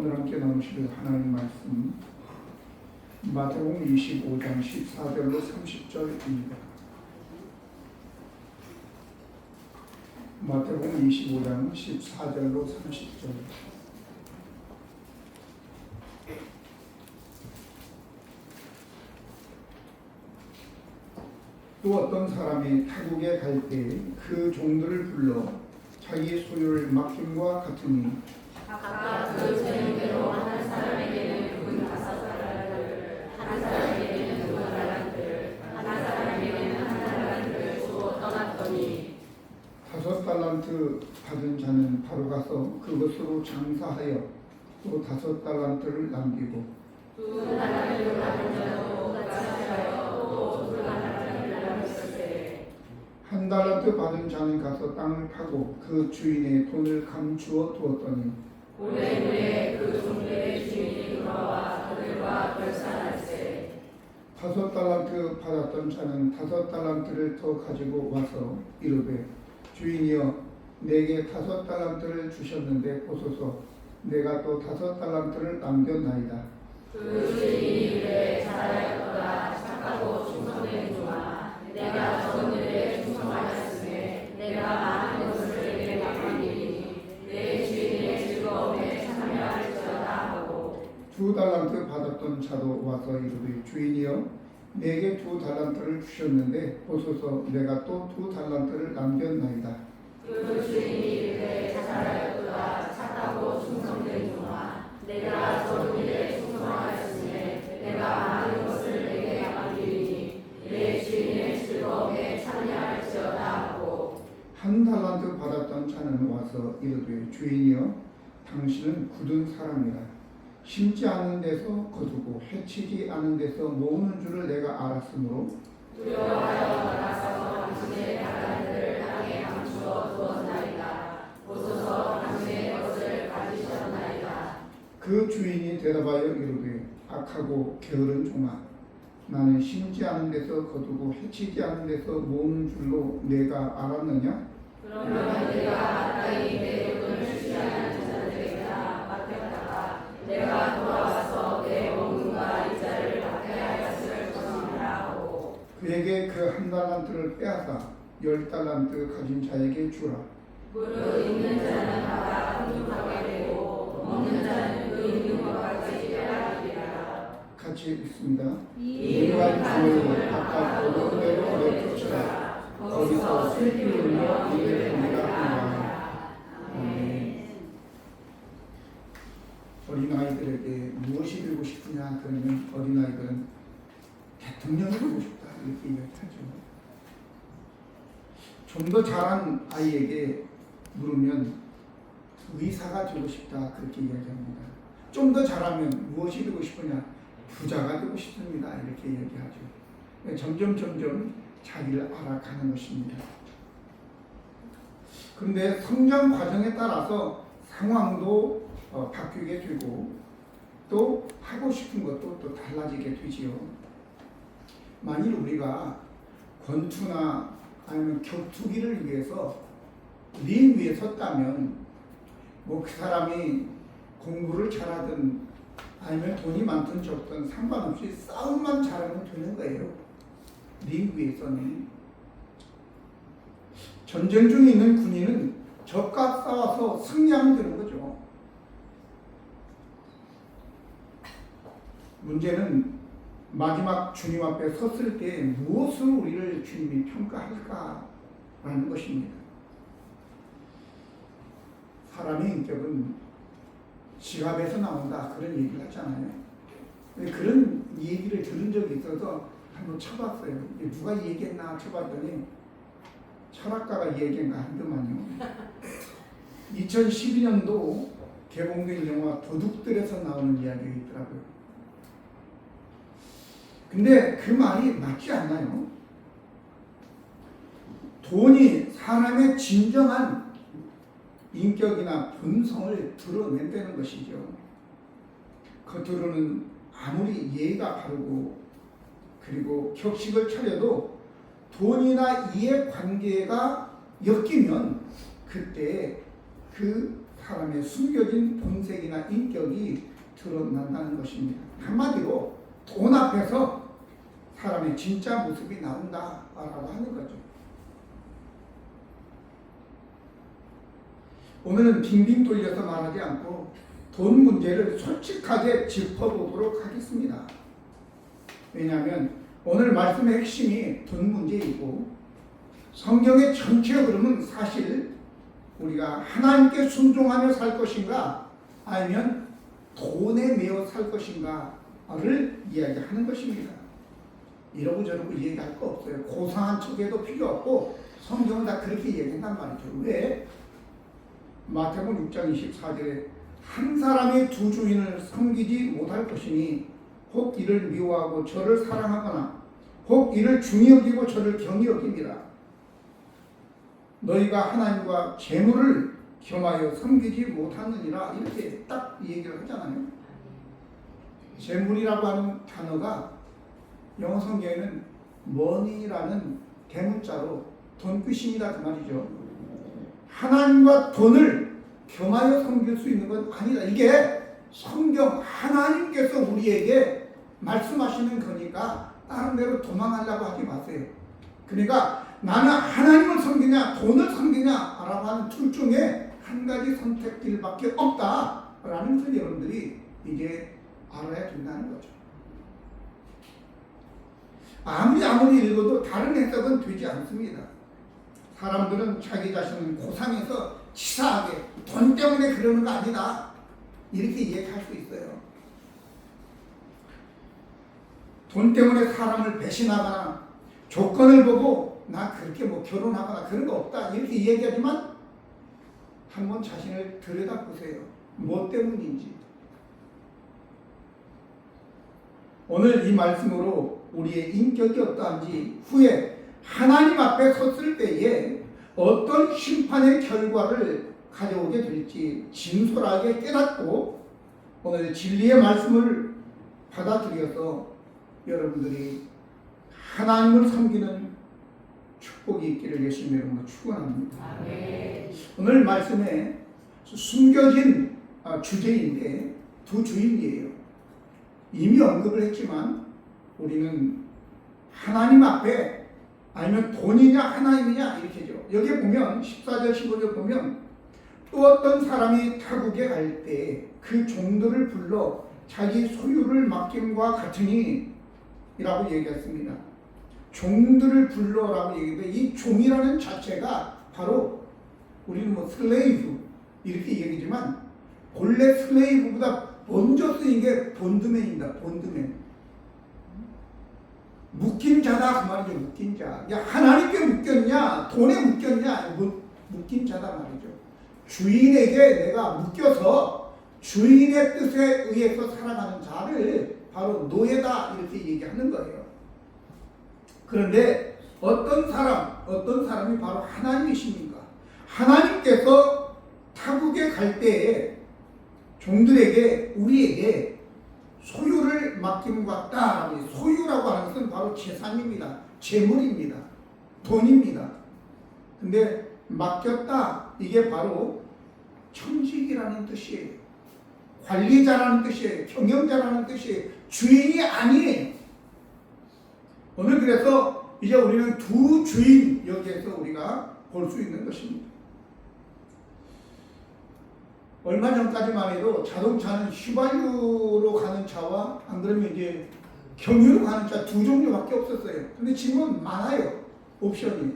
오늘 함께 나누실 하나님 말씀 마태복음 25장 14절로 30절입니다. 마태복음 25장 14절로 30절. 또 어떤 사람이 타국에 갈 때 그 종들을 불러 자기 소유를 맡김과 같으니 각각 그 재능대로 한 사람에게는 돈 5달란트를, 한 사람에게는 2달란트를, 한 사람에게는 1달란트를 주어 떠났더니 5달란트 받은 자는 바로 가서 그것으로 장사하여 또 5달란트를 남기고 2달란트 받은 자도 같이 하여 또 2달란트를 남겼으되 1달란트 받은 자는 가서 땅을 파고 그 주인의 돈을 감추어 두었더니 오래후에 그 종들의 주인이 돌아와 그들과 결산할세. 5달란트 받았던 자는 5달란트를 더 가지고 와서 이르되 주인이여 내게 5달란트를 주셨는데 보소서 내가 또 5달란트를 남겼나이다. 그 주인이 이르되 잘하였도다. 착하고 충성된 종아, 내가 적은 일에 충성하였으니 내가 많은 것을 내게 맡기니 내 주인의 즐거움에 참여할지어다 하고 2달란트 받았던 자도 와서 이르되 주인이여 내게 2달란트를 주셨는데 보소서 내가 또 2달란트를 남겼나이다. 그 주인이 이르되 잘하였도다. 착하고 충성된 종아, 내가 적은 일에 충성하였으니 내가 많은 것을 내게 맡기니 내 주인의 즐거움에 참여할지어다 하고 1달란트 받았던 자는 와서 이르되 주인이여 당신은 굳은 사람이라 심지 않은 데서 거두고 해치지 않은 데서 모으는 줄을 내가 알았으므로 두려워하여 나가서 당신의 달란트를 땅에 감추어 두었나이다. 보소서 당신의 것을 가지셨나이다. 그 주인이 대답하여 이르되 악하고 게으른 종아 나는 심지 않은 데서 거두고 해치지 않은 데서 모으는 줄로 내가 알았느냐? 그러면 내가 마땅히 내 돈을 취하는 자들에게나 맡겼다가 내가 돌아와서 내 원금과 이자를 받게 하였을 것이니라 하고 그에게 그 1달란트를 빼앗아 10달란트 가진 자에게 주라. 무릇 있는 자는 받아 풍족하게 되고 없는 자는 그 있는 것까지 빼앗기리라. 같이 읽습니다. 이익한 주를 각각 얻어내고 내쫓으라. 거기서 슬피 울며 이를 보내라 하노라. 아멘. 어린아이들에게 무엇이 되고 싶으냐 그러면 어린아이들은 대통령이 되고 싶다 이렇게 이야기하죠. 좀 더 잘한 아이에게 물으면 의사가 되고 싶다 그렇게 이야기합니다. 좀 더 잘하면 무엇이 되고 싶으냐 부자가 되고 싶습니다 이렇게 이야기하죠. 점점 자기를 알아가는 것입니다. 그런데 성장 과정에 따라서 상황도 바뀌게 되고 또 하고 싶은 것도 또 달라지게 되지요. 만일 우리가 권투나 아니면 격투기를 위해서 링 위에 섰다면 뭐 그 사람이 공부를 잘하든 아니면 돈이 많든 적든 상관없이 싸움만 잘하면 되는 거예요. 링 위에서는. 전쟁 중에 있는 군인은 적과 싸워서 승리하면 되는 거죠. 문제는 마지막 주님 앞에 섰을 때 무엇을 우리를 주님이 평가할까라는 것입니다. 사람의 인격은 지갑에서 나온다 그런 얘기를 하잖아요. 그런 얘기를 들은 적이 있어서 한번 쳐봤어요. 누가 얘기했나 쳐봤더니 철학가가 얘기한가 한더만요. 2012년도 개봉된 영화 도둑들에서 나오는 이야기가 있더라고요. 근데 그 말이 맞지 않나요? 돈이 사람의 진정한 인격이나 본성을 드러낸다는 것이죠. 겉으로는 아무리 예의가 바르고 그리고 격식을 차려도 돈이나 이해관계가 엮이면 그때 그 사람의 숨겨진 본색이나 인격이 드러난다는 것입니다. 한마디로 돈 앞에서 사람의 진짜 모습이 나온다라고 하는 거죠. 오늘은 빙빙 돌려서 말하지 않고 돈 문제를 솔직하게 짚어보도록 하겠습니다. 왜냐하면 오늘 말씀의 핵심이 돈 문제이고 성경의 전체 흐름은 사실 우리가 하나님께 순종하며 살 것인가 아니면 돈에 매여 살 것인가를 이야기하는 것입니다. 이러고 저러고 얘기할 거 없어요. 고상한 척해도 필요 없고 성경은 다 그렇게 얘기한단 말이죠. 왜? 마태복음 6장 24절에 한 사람이 두 주인을 섬기지 못할 것이니 혹 이를 미워하고 저를 사랑하거나 혹 이를 중히 여기고 저를 경히 여깁니다. 너희가 하나님과 재물을 겸하여 섬기지 못하느니라 이렇게 딱 얘기를 하잖아요. 재물이라고 하는 단어가 영어 성경에는 money라는 대문자로 돈귀신이다 그 말이죠. 하나님과 돈을 겸하여 섬길 수 있는 건 아니다. 이게 성경 하나님께서 우리에게 말씀하시는 거니까 다른 데로 도망하려고 하지 마세요. 그러니까 나는 하나님을 섬기냐 돈을 섬기냐라고 하는 둘 중에 한 가지 선택길밖에 없다라는 것을 여러분들이 이제 알아야 된다는 거죠. 아무리 읽어도 다른 해석은 되지 않습니다. 사람들은 자기 자신을 고상해서 치사하게 돈 때문에 그러는 거 아니다 이렇게 이해할 수 있어요. 돈 때문에 사람을 배신하거나 조건을 보고 나 그렇게 뭐 결혼하거나 그런 거 없다 이렇게 얘기하지만 한번 자신을 들여다보세요. 뭐 때문인지. 오늘 이 말씀으로 우리의 인격이 어떠한지 후에 하나님 앞에 섰을 때에 어떤 심판의 결과를 가져오게 될지 진솔하게 깨닫고 오늘 진리의 말씀을 받아들여서 여러분들이 하나님을 섬기는 축복이 있기를 예수님의 이름으로 축원합니다. 아멘. 오늘 말씀에 숨겨진 주제인데 두 주인이에요. 이미 언급을 했지만 우리는 하나님 앞에 아니면 돈이냐 하나님이냐 이렇게죠. 여기 보면 14절 15절 보면 또 어떤 사람이 타국에 갈 때 그 종들을 불러 자기 소유를 맡김과 같으니 이라고 얘기했습니다. 종들을 불러라고 얘기했는데 이 종이라는 자체가 바로 우리는 뭐 슬레이브 이렇게 얘기지만 본래 슬레이브보다 먼저 쓰인 게 본드맨입니다. 본드맨. 묶인 자다 그 말이죠. 묶인 자. 야, 하나님께 묶였냐 돈에 묶였냐 묶인 자다 말이죠. 주인에게 내가 묶여서 주인의 뜻에 의해서 살아가는 자를 바로 노예다 이렇게 얘기하는 거예요. 그런데 어떤 사람이 바로 하나님이십니까? 하나님께서 타국에 갈 때에 종들에게 우리에게 소유를 맡김과 같다. 소유라고 하는 것은 바로 재산입니다. 재물입니다. 돈입니다. 근데 맡겼다 이게 바로 청직이라는 뜻이에요. 관리자라는 뜻이에요. 경영자라는 뜻이에요. 주인이 아니에요. 오늘 그래서 이제 우리는 두 주인 여기에서 우리가 볼 수 있는 것입니다. 얼마 전까지만 해도 자동차는 휘발유로 가는 차와 안 그러면 이제 경유로 가는 차 두 종류밖에 없었어요. 근데 지금은 많아요. 옵션이.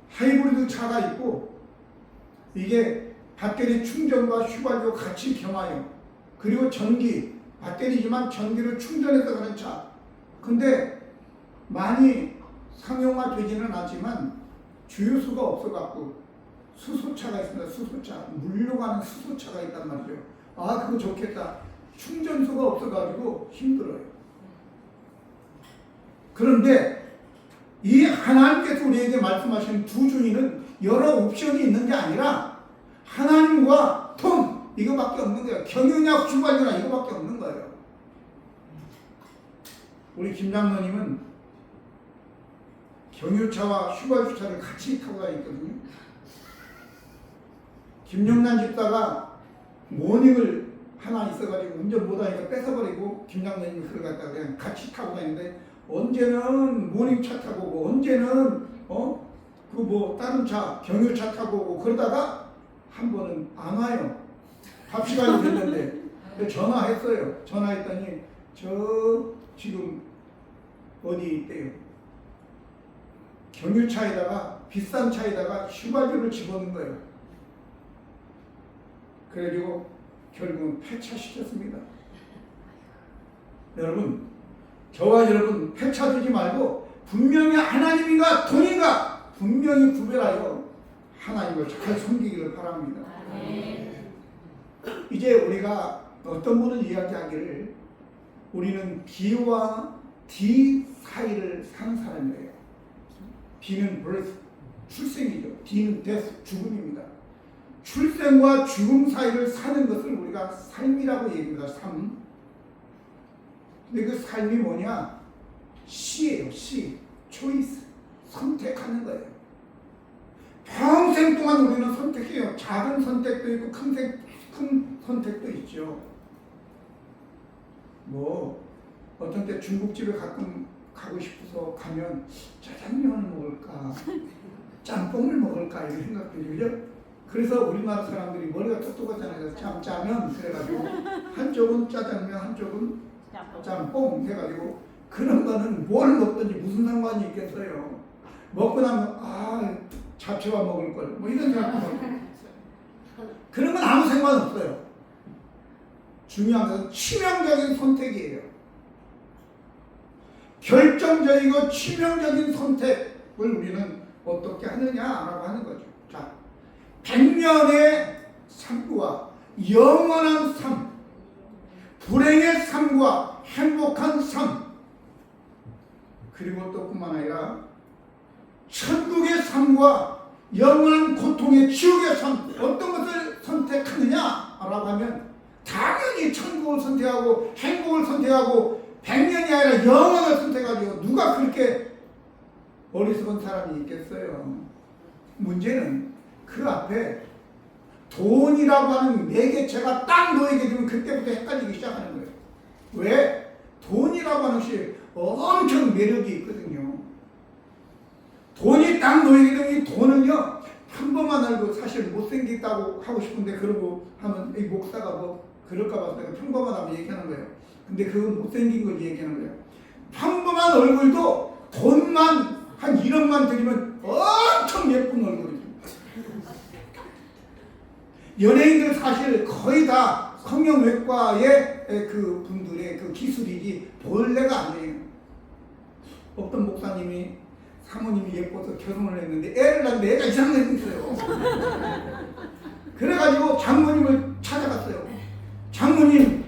하이브리드 차가 있고 이게 배터리 충전과 휘발유 같이 겸하여 그리고 전기, 배터리지만 전기를 충전해서 가는 차. 근데 많이 상용화되지는 않지만 주유소가 없어갖고 수소차가 있습니다. 수소차. 물로 가는 수소차가 있단 말이죠. 아, 그거 좋겠다. 충전소가 없어가지고 힘들어요. 그런데 이 하나님께서 우리에게 말씀하신 두 주인은 여러 옵션이 있는 게 아니라 하나님과 돈 이거밖에 없는 거예요. 경유냐 휘발유나 이거밖에 없는 거예요. 우리 김 장로님은 경유차와 휘발유차를 같이 타고 다니거든요. 김영란 집사가 모닝을 하나 있어가지고 운전 못하니까 뺏어버리고 김장로님이 그걸 갖다가 그냥 같이 타고 다니는데 언제는 모닝차 타고 오고 언제는 그 뭐 다른 차 경유차 타고 오고 그러다가 한 번은 안 와요. 밥 시간이 됐는데 전화했어요. 전화했더니 저 지금 어디 있대요. 경유차에다가 비싼 차에다가 휘발유를 집어넣은 거예요. 그래가지고 결국은 폐차시켰습니다. 여러분, 저와 여러분 폐차되지 말고 분명히 하나님인가 돈인가 분명히 구별하여 하나님을 잘 섬기기를 바랍니다. 이제 우리가 어떤 분은 이야기하기를 우리는 B와 D 사이를 사는 사람이에요. B는 birth, 출생이죠. D는 death, 죽음입니다. 출생과 죽음 사이를 사는 것을 우리가 삶이라고 얘기합니다. 삶. 근데 그 삶이 뭐냐? C예요. C. choice. 선택하는 거예요. 평생 동안 우리는 선택해요. 작은 선택도 있고 큰 선택도 있죠. 뭐 어떤 때 중국집에 가끔 가고 싶어서 가면 짜장면을 먹을까 짬뽕을 먹을까 이런 생각들이 그죠? 그래서 우리나라 사람들이 머리가 똑똑하잖아요. 짜면 그래가지고 한쪽은 짜장면 한쪽은 짬뽕 해가지고 그런 거는 뭘 먹든지 무슨 상관이 있겠어요. 먹고 나면 잡채와 먹을 걸 뭐 이런 생각 그런 건 아무 상관없어요. 중요한 것은 치명적인 선택이에요. 결정적이고 치명적인 선택을 우리는 어떻게 하느냐라고 하는 거죠. 자, 100년의 삶과 영원한 삶, 불행의 삶과 행복한 삶, 그리고 또 뿐만 아니라 천국의 삶과 영원한 고통의 지옥의 삶, 어떤 것을 선택하느냐라고 하면 당연히 천국을 선택하고 행복을 선택하고 100년이 아니라 영원을 선택하죠. 누가 그렇게 어리석은 사람이 있겠어요. 문제는 그 앞에 돈이라고 하는 매개체가 딱 놓이게 되면 그때부터 헷갈리기 시작하는 거예요. 왜? 돈이라고 하는 것이 엄청 매력이 있거든요. 돈이 딱 놓이게 되면 이 돈은요 한 번만 알고 사실 못생겼다고 하고 싶은데 그러고 하면 이 목사가 뭐 그럴까 봐 내가 평범하다고 얘기하는 거예요. 근데 그건 못생긴 걸 얘기하는 거예요. 평범한 얼굴도 돈만 한 1억만 들이면 엄청 예쁜 얼굴이죠. 연예인들 사실 거의 다 성형외과의 그 분들의 그 기술이지 본래가 아니에요. 어떤 목사님이 사모님이 예뻐서 결혼을 했는데 애를 낳는데 애가 이상하게 생겼어요. 그래가지고 장모님을 찾아갔어요. 장모님,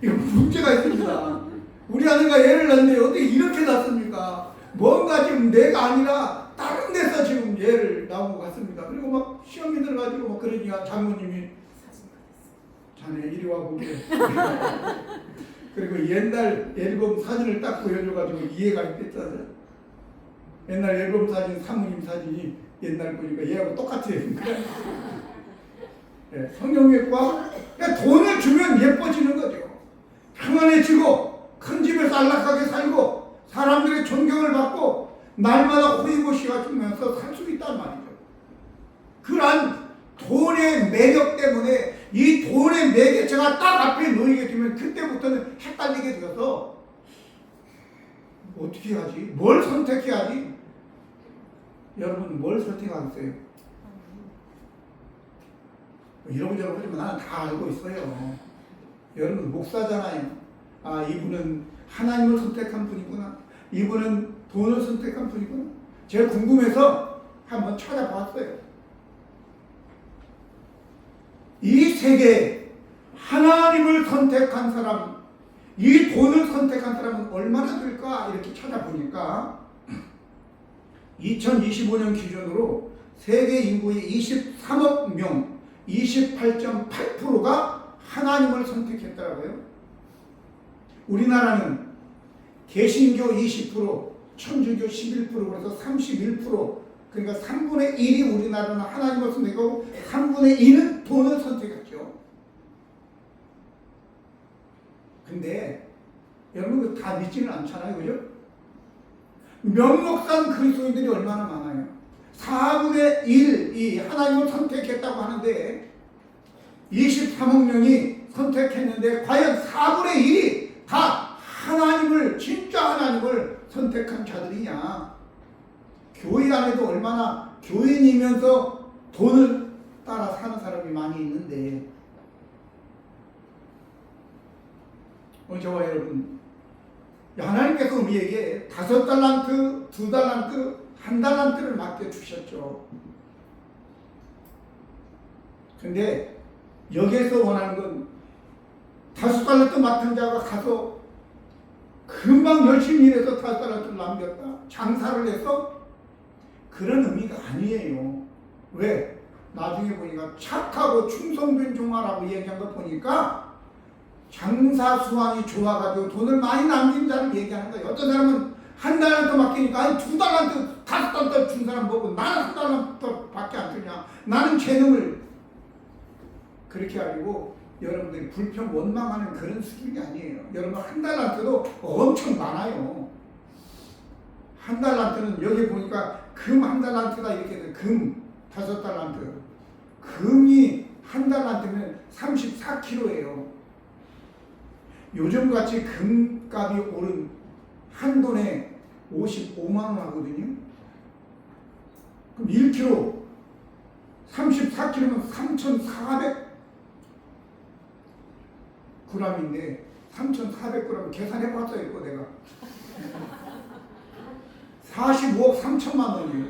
이거 문제가 있습니다. 우리 아내가 애를 낳는데 어떻게 이렇게 낳습니까? 뭔가 지금 내가 아니라 다른 데서 지금 애를 낳은 것 같습니다. 그리고 막 시험이 들어가지고 막 그러니까 장모님이 자네 이리 와 보게. 그리고 옛날 앨범 사진을 딱 보여줘가지고 이해가 됐잖아요. 옛날 앨범 사진, 사모님 사진이 옛날 보니까 얘하고 똑같아요. 네, 성형외과 그러니까 돈을 주면 예뻐지는 거죠. 평안해지고 큰 집에서 안락하게 살고 사람들의 존경을 받고 날마다 호의고시가 주면서 살 수 있단 말이죠. 그러한 돈의 매력 때문에 이 돈의 매개체가 딱 앞에 놓이게 되면 그때부터는 헷갈리게 되어서 어떻게 하지? 뭘 선택해야지? 여러분 뭘 선택하겠어요? 이런저런 하지만 나는 다 알고 있어요. 여러분 목사잖아요. 이분은 하나님을 선택한 분이구나. 이분은 돈을 선택한 분이구나. 제가 궁금해서 한번 찾아봤어요. 이 세계에 하나님을 선택한 사람, 이 돈을 선택한 사람은 얼마나 될까 이렇게 찾아보니까 2025년 기준으로 세계 인구의 23억 명 28.8%가 하나님을 선택했더라고요. 우리나라는 개신교 20%, 천주교 11%, 그래서 31%, 그러니까 3분의 1이 우리나라는 하나님을 선택하고 3분의 2는 돈을 선택했죠. 근데 여러분 다 믿지는 않잖아요. 그죠? 명목상 그리스도인들이 얼마나 많아요. 4분의 1이 하나님을 선택했다고 하는데 23억 명이 선택했는데 과연 4분의 1이 다 하나님을 진짜 하나님을 선택한 자들이냐. 교회 안에도 얼마나 교인이면서 돈을 따라 사는 사람이 많이 있는데 저와 여러분 하나님께서 우리에게 5달란트, 2달란트, 1달란트를 맡겨주셨죠. 근데 여기에서 원하는 건 5달란트 맡은 자가 가서 금방 열심히 일해서 5달란트를 남겼다. 장사를 해서 그런 의미가 아니에요. 왜? 나중에 보니까 착하고 충성된 종아라고 얘기한 거 보니까 장사 수완이 좋아가지고 돈을 많이 남긴 자를 얘기하는 거예요. 어떤 사람은 1달란트 맡기니까 아니 2달란트, 5달란트 준 사람 보고 나는 1달란트 밖에 안 주냐. 나는 재능을 그렇게 가지고 여러분들이 불평 원망하는 그런 수준이 아니에요. 여러분 1달란트도 엄청 많아요. 1달란트는 여기 보니까 금 1달란트가 이렇게 돼. 금 5달란트. 금이 1달란트면 34kg예요. 요즘같이 금값이 오른 한 돈에 55만 원 하거든요. 그럼 1kg 34kg면 3,400g인데 3,400g 계산해봤어요. 내가 45억 3천만 원이에요.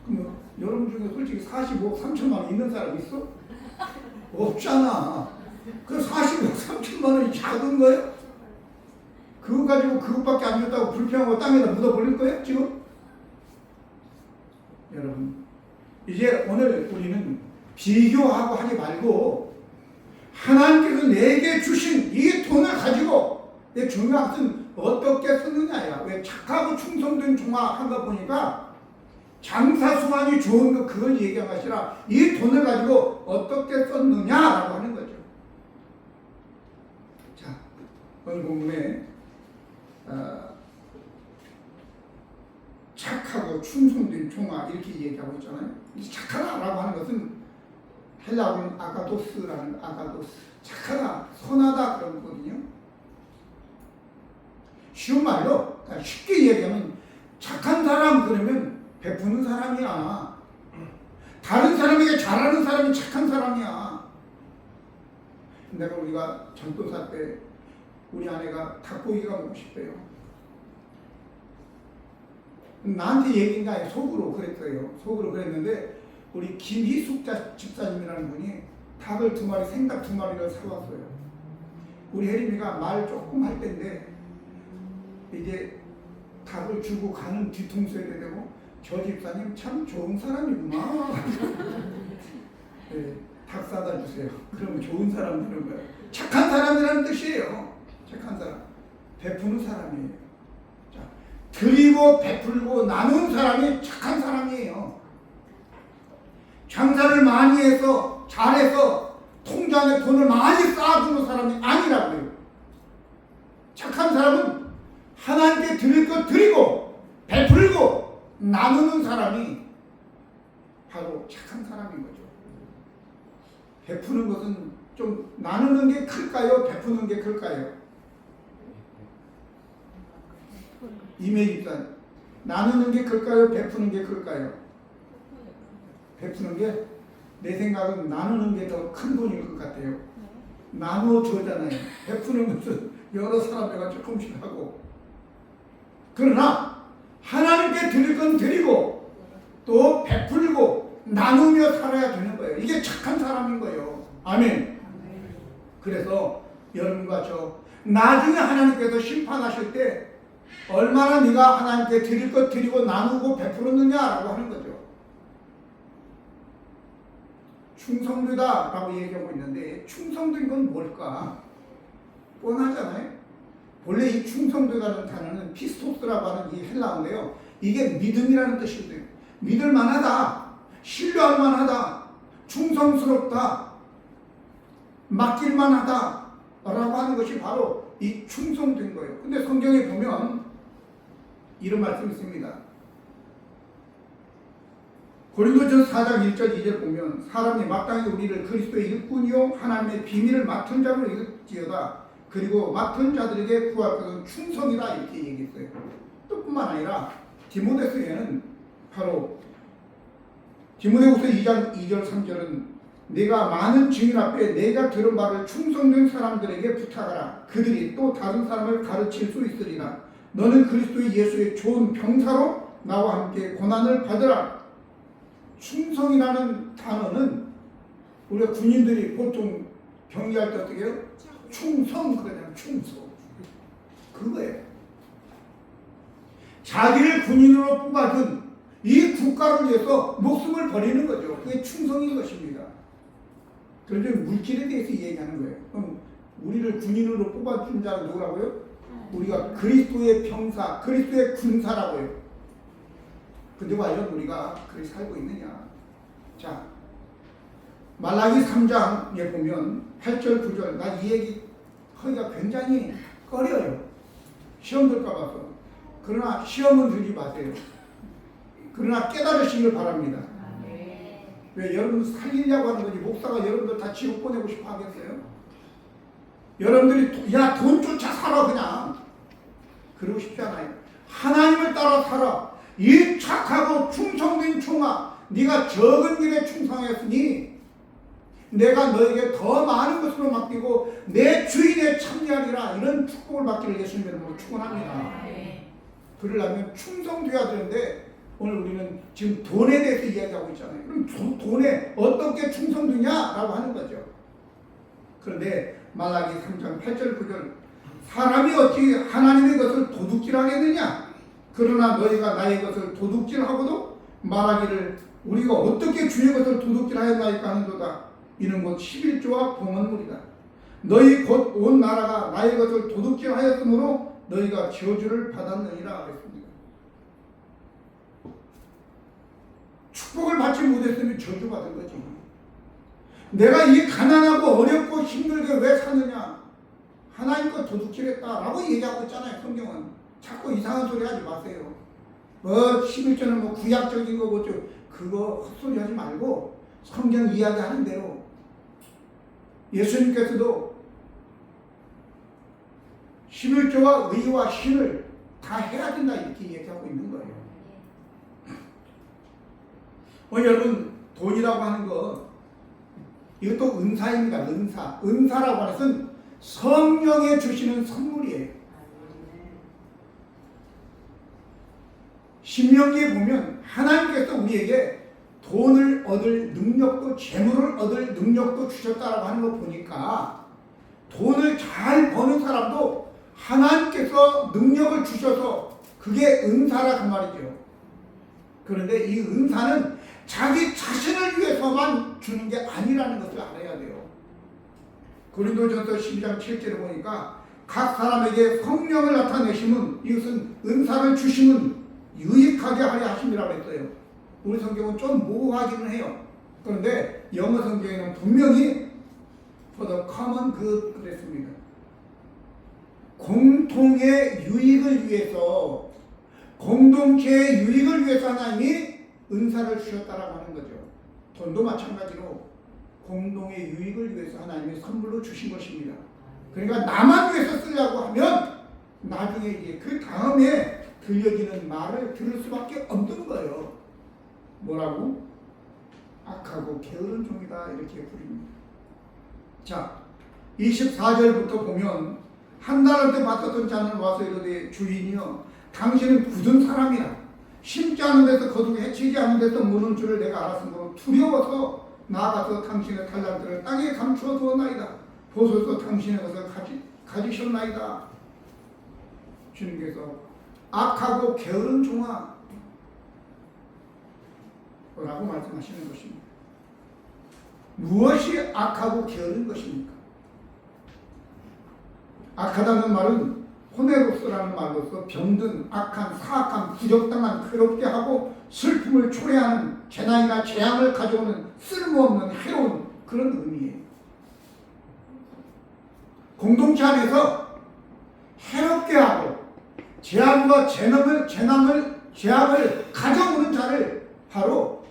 그럼 여러분 중에 솔직히 45억 3천만 원 있는 사람 있어? 없잖아. 그 45억 3천만 원이 작은 거예요? 그거 가지고 그것밖에 안 줬다고 불평하고 땅에다 묻어버릴 거예요? 지금? 여러분 이제 오늘 우리는 비교하고 하지 말고 하나님께서 내게 주신 이 돈을 가지고 내 중요한 것은 어떻게 쓰느냐야. 왜 착하고 충성된 종아 한 거 보니까 장사 수완이 좋은 거 그걸 얘기한 것이 아니라 이 돈을 가지고 어떻게 썼느냐라고 하는 거죠. 자, 오늘 본문에 착하고 충성된 종아 이렇게 얘기하고 있잖아요. 착하다라고 하는 것은 헬라어는 아가도스라는 아가도스. 착하다, 선하다 그런 거거든요. 쉬운 말로 쉽게 얘기하면 착한 사람 그러면 베푸는 사람이야. 다른 사람에게 잘하는 사람이 착한 사람이야. 내가 우리가 전도사 때 우리 아내가 닭고기가 먹고 싶대요. 나한테 얘기인가 아니라 속으로 그랬어요. 속으로 그랬는데 우리 김희숙 집사님이라는 분이 닭을 2마리, 생닭 2마리를 사왔어요. 우리 혜림이가 말 조금 할 때인데 이제 닭을 주고 가는 뒤통수에 대고 저 집사님 참 좋은 사람이구나. 네, 닭 사다 주세요. 그러면 좋은 사람 되는 거예요. 착한 사람이라는 뜻이에요. 착한 사람. 베푸는 사람이에요. 자, 드리고 베풀고 나눈 사람이 착한 사람이에요. 장사를 많이 해서 잘해서 통장에 돈을 많이 쌓아두는 사람이 아니라고요. 착한 사람은 하나님께 드릴 것 드리고 베풀고 나누는 사람이 바로 착한 사람인 거죠. 베푸는 것은 좀 나누는 게 클까요? 베푸는 게 클까요? 이메일입니다. 나누는 게 클까요? 베푸는 게 클까요? 베푸는 게 내 생각은 나누는 게 더 큰 돈일 것 같아요. 나누어 주잖아요. 베푸는 것은 여러 사람들과 조금씩 하고. 그러나 하나님께 드릴 건 드리고 또 베풀고 나누며 살아야 되는 거예요. 이게 착한 사람인 거예요. 아멘. 그래서 여러분과 저 나중에 하나님께서 심판하실 때 얼마나 네가 하나님께 드릴 것 드리고 나누고 베풀었느냐라고 하는 거죠. 충성되다라고 얘기하고 있는데 충성된 건 뭘까? 뻔하잖아요. 원래 이 충성되다는 단어는 피스토스라고 하는 이 헬라어인데요. 이게 믿음이라는 뜻이거든요. 믿을만하다, 신뢰할만하다, 충성스럽다, 맡길만하다 라고 하는 것이 바로 이 충성된 거예요. 근데 성경에 보면 이런 말씀이 있습니다. 고린도전서 4장 1절 2절 보면 사람이 마땅히 우리를 그리스도의 일꾼이요 하나님의 비밀을 맡은 자로 여길지어다. 그리고 맡은 자들에게 구할 것은 충성이다 이렇게 얘기했어요. 또 뿐만 아니라 디모데서에는 바로 디모데후서 2장 2절 3절은 내가 많은 증인 앞에 내가 들은 바를 충성된 사람들에게 부탁하라. 그들이 또 다른 사람을 가르칠 수 있으리라. 너는 그리스도 예수의 좋은 병사로 나와 함께 고난을 받으라. 충성이라는 단어는 우리가 군인들이 보통 경기할 때 어떻게 해요? 충성 그러잖아요. 충성. 그거예요. 자기를 군인으로 뽑아준 이 국가를 위해서 목숨을 버리는 거죠. 그게 충성인 것입니다. 그런데 물질에 대해서 얘기하는 거예요. 그럼 우리를 군인으로 뽑아준 자는 누구라고요? 우리가 그리스도의 병사, 그리스도의 군사라고요. 근데 과연 우리가 그렇게 살고 있느냐? 자, 말라기 3장에 보면 8절, 9절, 나 이 얘기 하기가 굉장히 꺼려요. 시험 들까 봐서. 그러나 시험은 들지 마세요. 그러나 깨달으시길 바랍니다. 왜 여러분들 살리려고 하는 거지 목사가 여러분들 다 지옥 보내고 싶어 하겠어요? 여러분들이 야 돈 쫓아 살아 그냥 그러고 싶지 않아요. 하나님을 따라 살아. 이 착하고 충성된 종아, 네가 적은 일에 충성했으니 내가 너에게 더 많은 것으로 맡기고 내 주인에 참여하리라. 이런 축복을 받기를 예수님으로 축원합니다. 그러려면 충성돼야 되는데 오늘 우리는 지금 돈에 대해서 이야기하고 있잖아요. 그럼 돈에 어떻게 충성되냐라고 하는 거죠. 그런데 말라기 3장 8절 9절 사람이 어찌 하나님의 것을 도둑질하겠느냐? 그러나 너희가 나의 것을 도둑질하고도 말하기를 우리가 어떻게 주의 것을 도둑질하였나이까 하는도다. 이는 곧 11조와 봉헌물이다. 너희 곧 온 나라가 나의 것을 도둑질하였으므로 너희가 저주를 받았느니라 그랬습니다. 축복을 받지 못했으면 저주받은 거지. 내가 이 가난하고 어렵고 힘들게 왜 사느냐? 하나님 거 도둑질했다라고 얘기하고 있잖아요. 성경은. 자꾸 이상한 소리 하지 마세요. 11조는 뭐 구약적인 거고 그거 헛소리 하지 말고 성경 이야기하는 대로 예수님께서도 11조와 의와 신을 다 해야 된다 이렇게 얘기하고 있는 거예요. 여러분 돈이라고 하는 거 이것도 은사입니다. 은사라고 하는 것은 성령에 주시는 선물이에요. 신명기에 보면 하나님께서 우리에게 돈을 얻을 능력도 재물을 얻을 능력도 주셨다라고 하는 거 보니까 돈을 잘 버는 사람도 하나님께서 능력을 주셔서 그게 은사라 그 말이죠. 그런데 이 은사는 자기 자신을 위해서만 주는 게 아니라는 것을 알아야 돼요. 고린도전서 12장 7절에 보니까 각 사람에게 성령을 나타내심은 이것은 은사를 주심은 유익하게 하려 하심이라고 했어요. 우리 성경은 좀 모호하기는 해요. 그런데 영어 성경에는 분명히 for the common good 그랬습니다. 공통의 유익을 위해서, 공동체의 유익을 위해서 하나님이 은사를 주셨다라고 하는 거죠. 돈도 마찬가지로 공동의 유익을 위해서 하나님이 선물로 주신 것입니다. 그러니까 나만 위해서 쓰려고 하면 나중에 이제 그 다음에 들려지는 말을 들을 수밖에 없는 거예요. 뭐라고? 악하고 게으른 종이다 이렇게 부릅니다. 자, 24절부터 보면 한 달한테 맡았던 자는 와서 이르되 주인이여 당신은 굳은 사람이라 심지 않은 데서 거두고 해치지 않은 데서 무는 줄을 내가 알았으므로 두려워서 나아가서 당신의 달란트를 땅에 감추어 두었나이다. 보소서 당신의 것을 가지셨나이다. 주님께서 악하고 게으른 종아 라고 말씀하시는 것입니다. 무엇이 악하고 게으른 것입니까? 악하다는 말은 호네로스라는 말로서 병든 악한 사악한 부적당한 괴롭게 하고 슬픔을 초래하는 재난이나 재앙을 가져오는 쓸모없는 해로운 그런 의미예요. 공동체 안에서 해롭게 하고 재앙과 재앙을 가져오는 자를 바로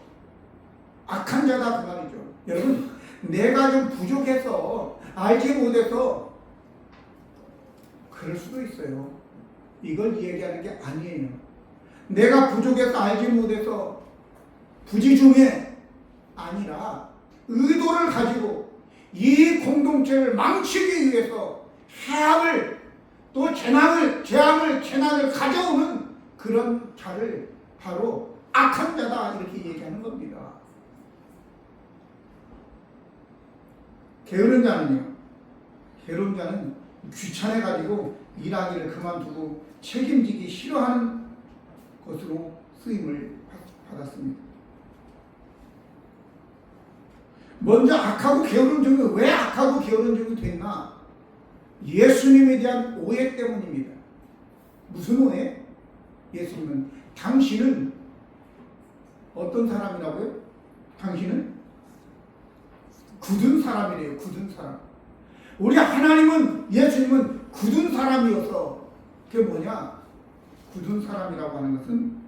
악한 자다 그 말이죠. 여러분, 내가 좀 부족해서 알지 못해서 그럴 수도 있어요. 이걸 얘기하는 게 아니에요. 내가 부족해서 알지 못해서 부지중에 아니라 의도를 가지고 이 공동체를 망치기 위해서 해악을 또 재난을 가져오는 그런 자를 바로 악한 자다 이렇게 얘기하는 겁니다. 게으른 자는요. 게으른 자는 귀찮아가지고 일하기를 그만두고 책임지기 싫어하는 것으로 쓰임을 받았습니다. 먼저 악하고 게으른 종이 왜 악하고 게으른 종이 됐나? 예수님에 대한 오해 때문입니다. 무슨 오해? 예수님은 당신은 어떤 사람이라고요? 당신은 굳은 사람이래요. 굳은 사람. 우리 하나님은 예수님은 굳은 사람이어서 그게 뭐냐? 굳은 사람이라고 하는 것은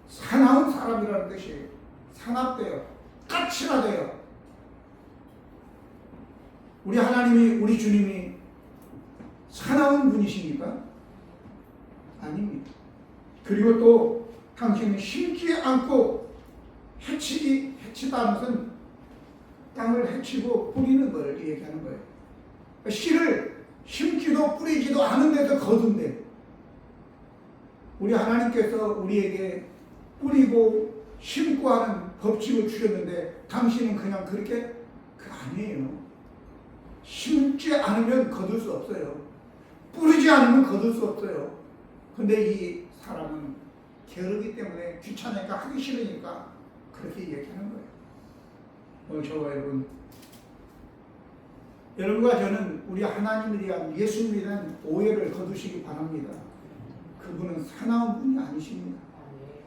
사나운 사람이라는 뜻이에요. 사납대요. 까칠하대요. 우리 하나님이 우리 주님이 사나운 분이십니까? 아닙니다. 그리고 또 당신은 심지 않고 해치다는 것은 땅을 해치고 뿌리는 걸 얘기하는 거예요. 씨를 심지도 뿌리지도 않은 데서 거둔대. 우리 하나님께서 우리에게 뿌리고 심고 하는 법칙을 주셨는데 당신은 그냥 그렇게 아니에요. 심지 않으면 거둘 수 없어요. 뿌리지 않으면 거둘 수 없어요. 근데 이 사람은 게으르기 때문에 귀찮으니까 하기 싫으니까 그렇게 얘기하는 거예요. 오늘 저와 여러분과 저는 우리 하나님에 대한 예수님에 대한 오해를 거두시기 바랍니다. 그분은 사나운 분이 아니십니다.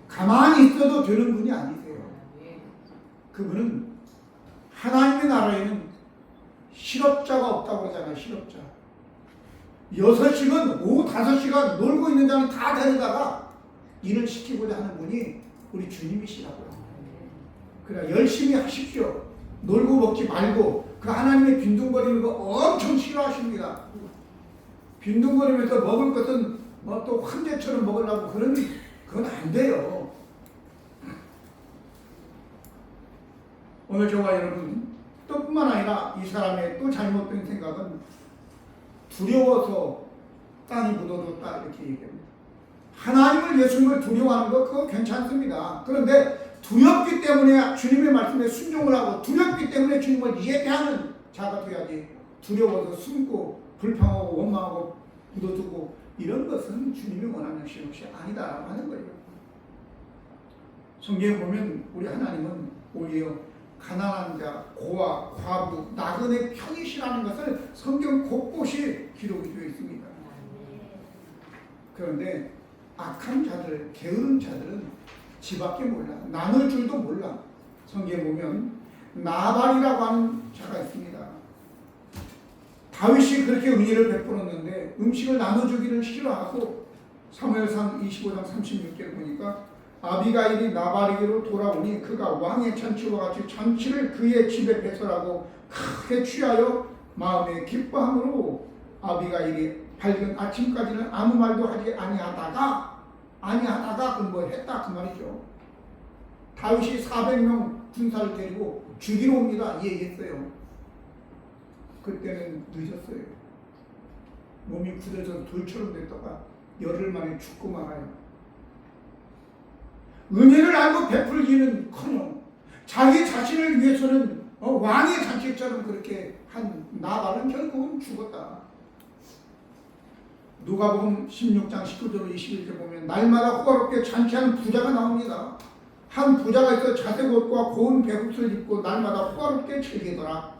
가만히 있어도 되는 분이 아니세요. 그분은 하나님의 나라에는 실업자가 없다고 그러잖아요. 실업자. 6시간, 오후 5시간 놀고 있는 자는 다 데려다가 일을 시키고자 하는 분이 우리 주님이시라고요. 그래 열심히 하십시오. 놀고 먹지 말고. 그 하나님의 빈둥거리는 거 엄청 싫어하십니다. 빈둥거리면서 먹을 것은 뭐 또 황제처럼 먹으려고 그건 안 돼요. 오늘 저와 여러분 또 뿐만 아니라 이 사람의 또 잘못된 생각은 두려워서 땅이 묻어졌다 이렇게 얘기합니다. 하나님을 예수님을 두려워하는 거 그거 괜찮습니다. 그런데 두렵기 때문에 주님의 말씀에 순종을 하고 두렵기 때문에 주님을 예배하는 자가 돼야지 두려워서 숨고 불평하고 원망하고 묻어두고 이런 것은 주님이 원하는 것이 아니다라고 하는 거예요. 성경에 보면 우리 하나님은 오히려 가난한 자, 고아, 과부, 나그네 편이시라는 것을 성경 곳곳이 기록이 되어 있습니다. 그런데 악한 자들, 게으른 자들은 지밖에 몰라. 나눌 줄도 몰라. 성경에 보면 나발이라고 하는 자가 있습니다. 다윗이 그렇게 은혜를 베풀었는데 음식을 나눠주기를 싫어하고 사무엘상 25장 36절을 보니까 아비가일이 나발에게로 돌아오니 그가 왕의 잔치와 같이 잔치를 그의 집에 배설하고 크게 취하여 마음에 기뻐함으로 아비가일이 밝은 아침까지는 아무 말도 하지 아니하다가 그건 뭐 했다 그 말이죠. 다윗이 400명 군사를 데리고 죽이러 옵니다. 예했어요. 그때는 늦었어요. 몸이 굳어져서 돌처럼 됐다가 열흘 만에 죽고 말아요. 은혜를 알고 베풀기는커녕 자기 자신을 위해서는 왕의 잔치처럼 그렇게 한 나발은 결국은 죽었다. 누가복음 16장 19절 21절 보면 날마다 호화롭게 잔치하는 부자가 나옵니다. 한 부자가 있어 자색 옷과 고운 배옷을 입고 날마다 호화롭게 즐기더라.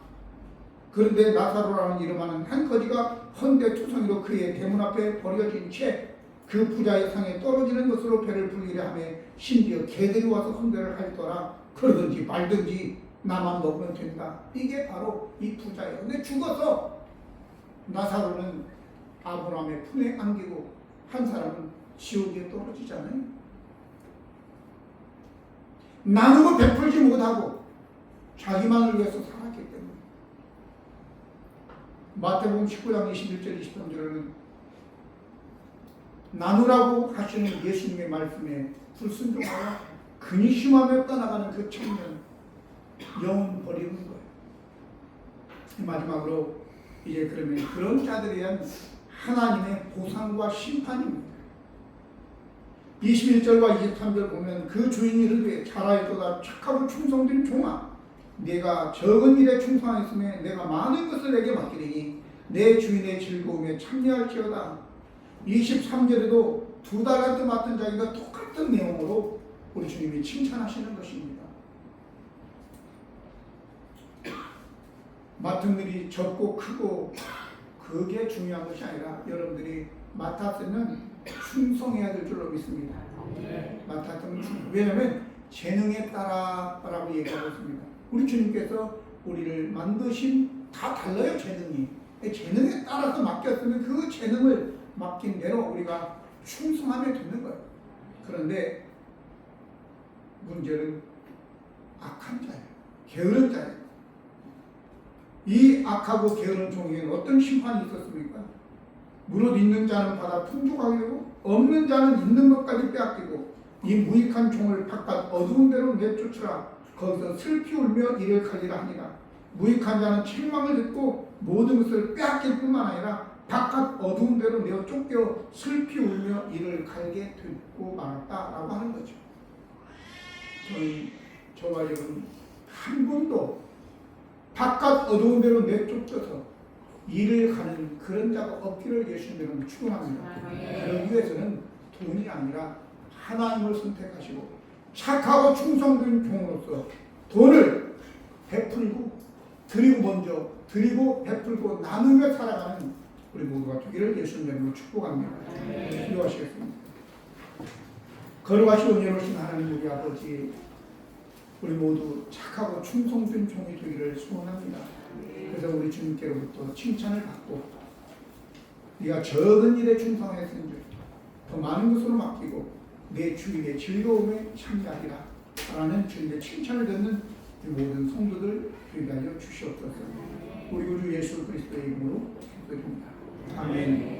그런데 나사로라는 이름하는 한 거지가 헌데투성이로 그의 대문 앞에 버려진 채 그 부자의 상에 떨어지는 것으로 배를 불리려 하며 심지어 개들이 와서 헌데를 할 거라. 그러든지 말든지 나만 먹으면 된다. 이게 바로 이 부자예요. 근데 죽어서 나사로는 아브라함의 품에 안기고 한 사람은 지옥에 떨어지잖아요. 나누고 베풀지 못하고 자기만을 위해서 살았기 때문에. 마태복음 19장 21절 23절에는 나누라고 하시는 예수님의 말씀에 불순종하여 근심하며 떠나가는 그 청년 영혼 버리는 거예요. 마지막으로 이제 그러면 그런 자들에 대한 하나님의 보상과 심판입니다. 21절과 23절 보면 그 주인이 이르되 잘하였도다 착하고 충성된 종아 내가 적은 일에 충성하였으며 내가 많은 것을 내게 맡기리니 내 주인의 즐거움에 참여할지어다. 23절에도 2달란트 맡은 자기가 똑같은 내용으로 우리 주님이 칭찬하시는 것입니다. 맡은 일이 적고 크고 그게 중요한 것이 아니라 여러분들이 맡았으면 충성해야 될 줄로 믿습니다. 맡았으면 왜냐하면 재능에 따라라고 얘기하고 있습니다. 우리 주님께서 우리를 만드신 다 달라요. 재능이. 재능에 따라서 맡겼으면 그 재능을 맡긴 대로 우리가 충성하면 되는 거예요. 그런데 문제는 악한 자예요. 게으른 자예요. 이 악하고 게으른 종에게는 어떤 심판이 있었습니까? 무릇 있는 자는 받아 풍족하게 되고 없는 자는 있는 것까지 빼앗기고 이 무익한 종을 바깥 어두운 데로 내쫓으라. 거기서 슬피 울며 이를 갈리라 하니라. 무익한 자는 책망을 듣고 모든 것을 빼앗길 뿐만 아니라 바깥 어두운 데로 내어 쫓겨 슬피 울며 이를 갈게 듣고 말았다라고 하는 거죠. 저와 여러분 한 번도 바깥 어두운 데로 내쫓겨서 일을 가는 그런 자가 없기를 예수님은 축원합니다. 그러기 위해서는 돈이 아니라 하나님을 선택하시고 착하고 충성된 종으로서 돈을 베풀고 드리고 먼저 드리고 베풀고 나누며 살아가는 우리 모두가 되기를 예수님으로 축복합니다. 기도하시겠습니다. 거룩하시고 은혜로우신 하나님 우리 아버지 우리 모두 착하고 충성된 종이 되기를 소원합니다. 그래서 우리 주님께로부터 칭찬을 받고 네가 적은 일에 충성했은즉 더 많은 것으로 맡기고 내 주인의 즐거움에 참여하리라 라는 주님의 칭찬을 듣는 모든 성도들 되게 하여 주시옵소서. 우리 구주 예수 그리스도의 이름으로 기도드립니다. 아멘.